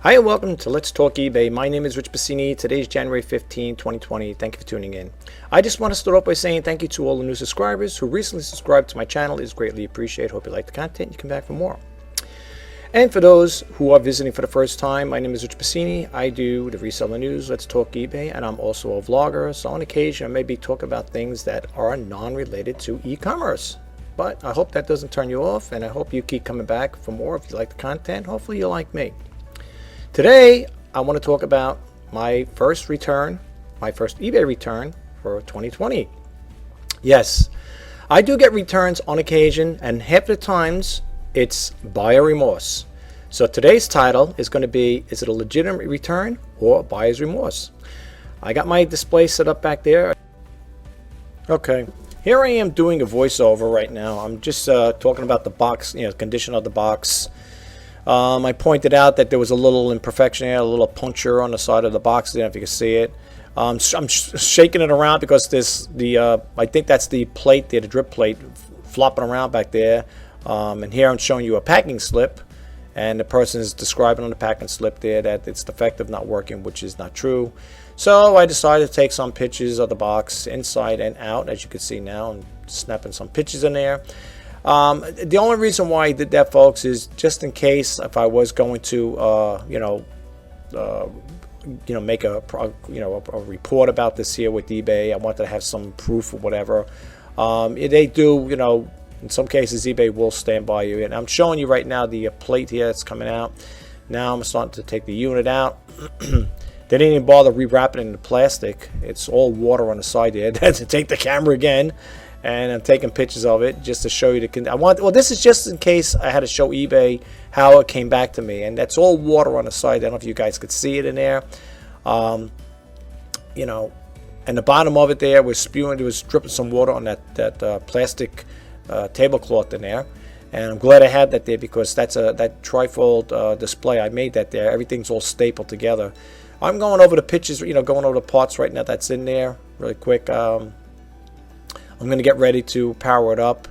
Hi and welcome to Let's Talk eBay. My name is Rich Pasini. Today is January 15, 2020. Thank you for tuning in. I just want to start off by saying thank you to all the new subscribers who recently subscribed to my channel. It is greatly appreciated. Hope you like the content. You come back for more. And for those who are visiting for the first time, my name is Rich Pasini. I do the reseller news, Let's Talk eBay, and I'm also a vlogger. So on occasion, I maybe talk about things that are non-related to e-commerce. But I hope that doesn't turn you off, and I hope you keep coming back for more if you like the content. Hopefully you like me. Today, I want to talk about my first eBay return for 2020. Yes, I do get returns on occasion, and half the times it's buyer remorse. So today's title is going to be, is it a legitimate return or buyer's remorse? I got my display set up back there. Okay, here I am doing a voiceover right now. I'm just talking about the box, condition of the box. I pointed out that there was a little imperfection here, a little puncture on the side of the box. I don't know if you can see it. I'm shaking it around because there's I think that's the plate there, the drip plate, flopping around back there. And here I'm showing you a packing slip, and the person is describing on the packing slip there that it's defective, not working, which is not true. So I decided to take some pictures of the box inside and out, as you can see now, and snapping some pictures in there. The only reason why I did that, folks, is just in case if I was going to, make a report about this here with eBay. I wanted to have some proof or whatever. They do, in some cases eBay will stand by you. And I'm showing you right now the plate here that's coming out. Now I'm starting to take the unit out. They didn't even bother rewrapping it in the plastic. It's all water on the side there. I had to take the camera again. And I'm taking pictures of it just to show you well, this is just in case I had to show eBay how it came back to me, and that's all water on the side. I don't know if you guys could see it in there. And the bottom of it there was spewing. There was dripping some water on that plastic tablecloth in there, and I'm glad I had that there because that trifold display. I made that there. Everything's all stapled together. I'm going over the pictures, going over the parts right now that's in there really quick. I'm going to get ready to power it up,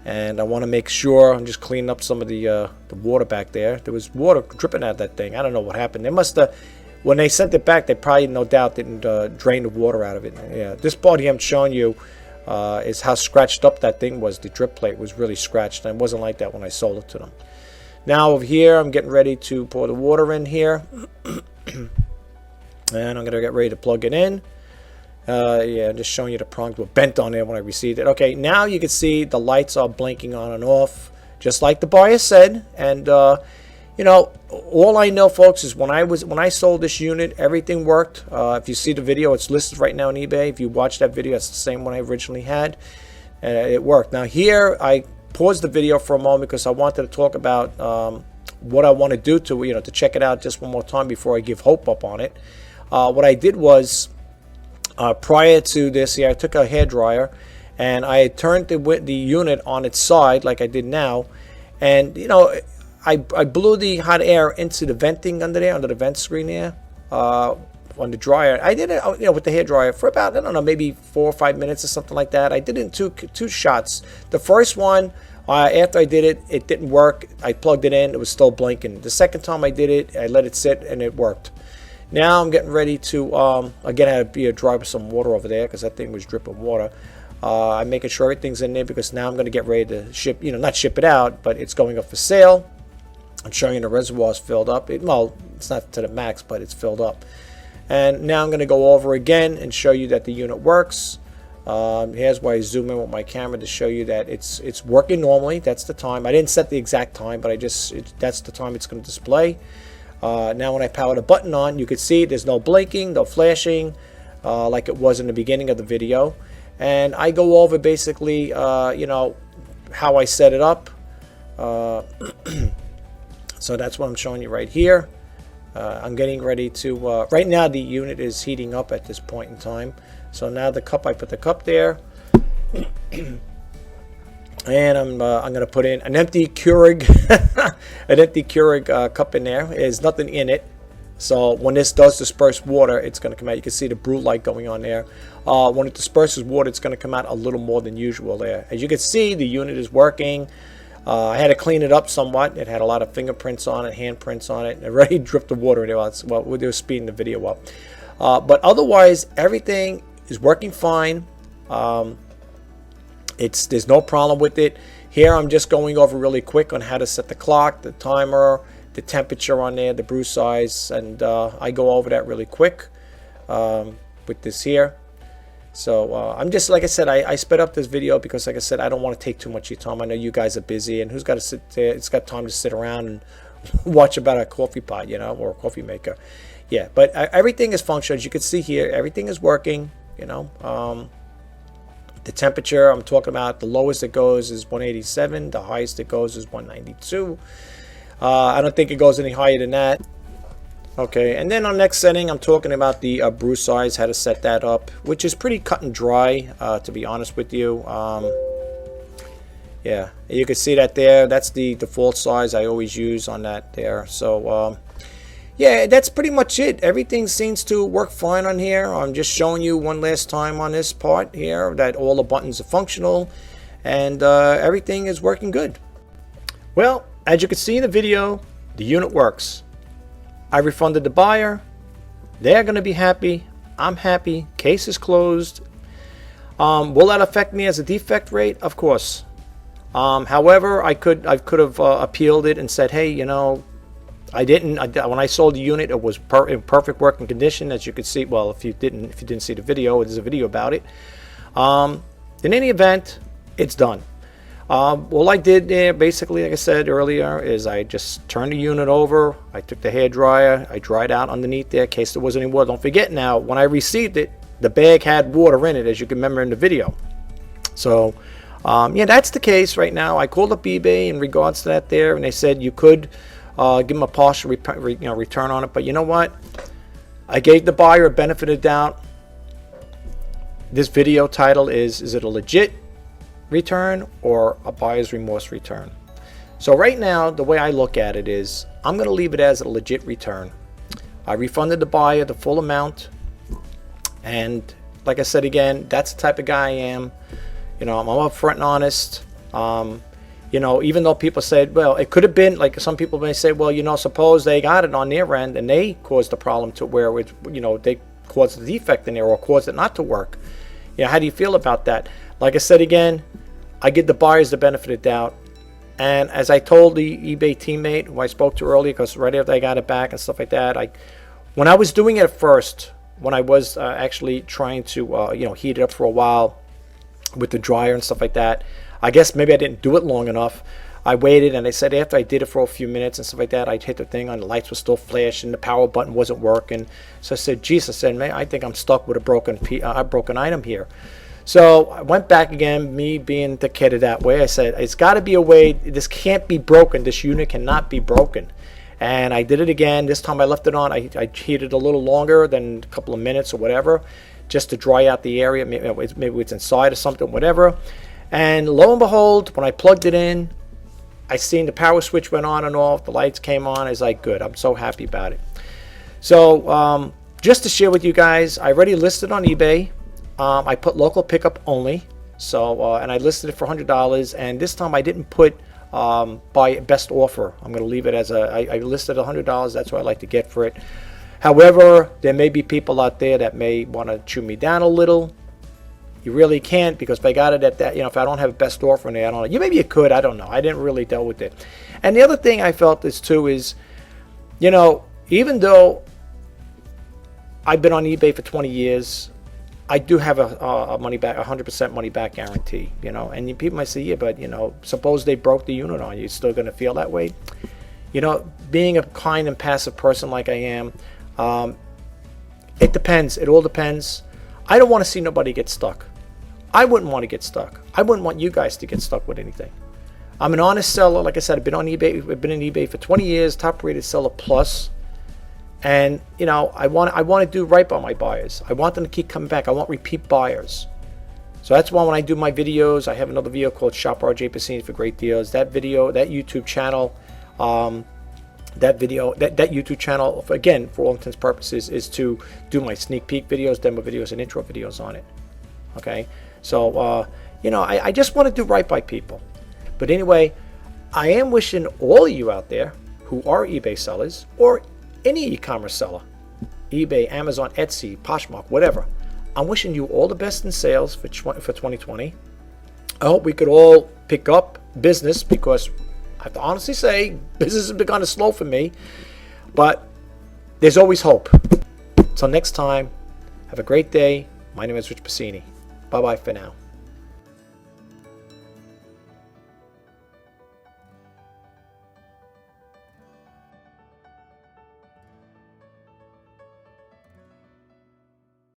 and I want to make sure I'm just cleaning up some of the water back there. There was water dripping out of that thing. I don't know what happened. They must have, when they sent it back, they probably no doubt didn't drain the water out of it. Yeah, this part here I'm showing you is how scratched up that thing was. The drip plate was really scratched, and it wasn't like that when I sold it to them. Now over here, I'm getting ready to pour the water in here, and I'm going to get ready to plug it in. Yeah, just showing you the prongs were bent on there when I received it. Okay, now you can see the lights are blinking on and off, just like the buyer said. And all I know, folks, is when I sold this unit, everything worked. If you see the video, it's listed right now on eBay. If you watch that video, it's the same one I originally had, and it worked. Now here, I paused the video for a moment because I wanted to talk about what I want to do to check it out just one more time before I give hope up on it. What I did was, prior to this, I took a hairdryer and I turned the unit on its side like I did now, and I blew the hot air into the venting under the vent screen there on the dryer. I did it with the hairdryer for about, I don't know, maybe 4 or 5 minutes or something like that. I did it in two shots. The first one, after I did it, it didn't work. I plugged it in, it was still blinking. The second time I did it, I let it sit and it worked. Now I'm getting ready to, again, I had to dry with some water over there because that thing was dripping water. I'm making sure everything's in there because now I'm going to get ready to ship, not ship it out, but it's going up for sale. I'm showing you the reservoir's filled up. Well, it's not to the max, but it's filled up. And now I'm going to go over again and show you that the unit works. Here's where I zoom in with my camera to show you that it's working normally. That's the time. I didn't set the exact time, but that's the time it's going to display. Now when I power the button on, you can see there's no blinking, no flashing, like it was in the beginning of the video. And I go over basically, how I set it up. So that's what I'm showing you right here. I'm getting ready to, right now the unit is heating up at this point in time. So now the cup, I put the cup there. And I'm going to put in an empty Keurig, cup in there. There's nothing in it. So when this does disperse water, it's going to come out. You can see the brew light going on there. When it disperses water, it's going to come out a little more than usual there. As you can see, the unit is working. I had to clean it up somewhat. It had a lot of fingerprints on it, handprints on it. It already dripped the water in it. Well, they were speeding the video up. But otherwise, everything is working fine. There's no problem with it. Here I'm just going over really quick on how to set the clock, the timer, the temperature on there, the brew size, and I go over that really quick with this here. So I'm just, like I said, I sped up this video because, like I said, I don't want to take too much of your time. I know you guys are busy, and who's got to sit there? It's got time to sit around and watch about a coffee pot, you know, or a coffee maker. Yeah, but everything is functional. As you can see here, everything is working, you know. The temperature I'm talking about, the lowest it goes is 187. The highest it goes is 192. I don't think it goes any higher than that. Okay, and then on next setting, I'm talking about the brew size, how to set that up, which is pretty cut and dry, to be honest with you. Yeah, you can see that there. That's the default size I always use on that there. So, yeah, that's pretty much it. Everything seems to work fine on here. I'm just showing you one last time on this part here that all the buttons are functional and everything is working good. Well, as you can see in the video, the unit works. I refunded the buyer. They're going to be happy. I'm happy. Case is closed. Will that affect me as a defect rate? Of course. However, I could have appealed it and said, hey, you know, I didn't. When I sold the unit, it was in perfect working condition, as you could see. Well, if you didn't see the video, there's a video about it. In any event, it's done. All I did there, basically, like I said earlier, is I just turned the unit over. I took the hairdryer. I dried out underneath there in case there wasn't any water. Don't forget now, when I received it, the bag had water in it, as you can remember in the video. So, yeah, that's the case right now. I called up eBay in regards to that there, and they said you could give them a partial return on it. But you know what? I gave the buyer a benefit of the doubt. This video title is it a legit return or a buyer's remorse return? So right now, the way I look at it is I'm going to leave it as a legit return. I refunded the buyer the full amount, and like I said again, that's the type of guy I am. You know, I'm upfront and honest. You know, even though people said, well, it could have been, like some people may say, well, you know, suppose they got it on their end and they caused the problem to where it, you know, they caused the defect in there or caused it not to work. You know, how do you feel about that? Like I said again, I give the buyers the benefit of doubt. And as I told the eBay teammate who I spoke to earlier, because right after I got it back and stuff like that, when I was doing it at first, when I was actually trying to, you know, heat it up for a while with the dryer and stuff like that, I guess maybe I didn't do it long enough. I waited, and they said after I did it for a few minutes and stuff like that, I'd hit the thing on, the lights were still flashing, the power button wasn't working. So I said, geez, I said, man, I think I'm stuck with a broken item here. So I went back again, me being the kid that way. I said, it's got to be a way. This can't be broken. This unit cannot be broken. And I did it again. This time I left it on. I heated a little longer than a couple of minutes or whatever, just to dry out the area. Maybe it's inside or something, whatever. And lo and behold, when I plugged it in, I seen the power switch went on and off. The lights came on. I was like, good. I'm so happy about it. So just to share with you guys, I already listed on eBay. I put local pickup only. So and I listed it for $100. And this time I didn't put buy best offer. I'm going to leave it as I listed $100. That's what I like to get for it. However, there may be people out there that may want to chew me down a little. You really can't, because if I got it at that, you know, if I don't have a best offer in there, I don't know. You maybe you could, I don't know. I didn't really deal with it. And the other thing I felt is too is, you know, even though I've been on eBay for 20 years, I do have a money back, 100% money back guarantee. You know, and people might say, yeah, but you know, suppose they broke the unit on you, still going to feel that way? You know, being a kind and passive person like I am, it depends. It all depends. I don't want to see nobody get stuck. I wouldn't want to get stuck. I wouldn't want you guys to get stuck with anything. I'm an honest seller. Like I said, I've been on eBay. I've been in eBay for 20 years, top rated seller plus. And you know, I want to do right by my buyers. I want them to keep coming back. I want repeat buyers. So that's why when I do my videos, I have another video called Shop RJ Pasini for great deals. That video, that YouTube channel, that YouTube channel, again, for all intents and purposes, is to do my sneak peek videos, demo videos, and intro videos on it. Okay, so you know, I just want to do right by people. But anyway, I am wishing all of you out there who are eBay sellers or any e-commerce seller, eBay, Amazon, Etsy, Poshmark, whatever, I'm wishing you all the best in sales for 2020. I hope we could all pick up business, because I have to honestly say business has been kind of slow for me, but there's always hope. Till next time, have a great day. My name is Rich Pasini. Bye-bye for now.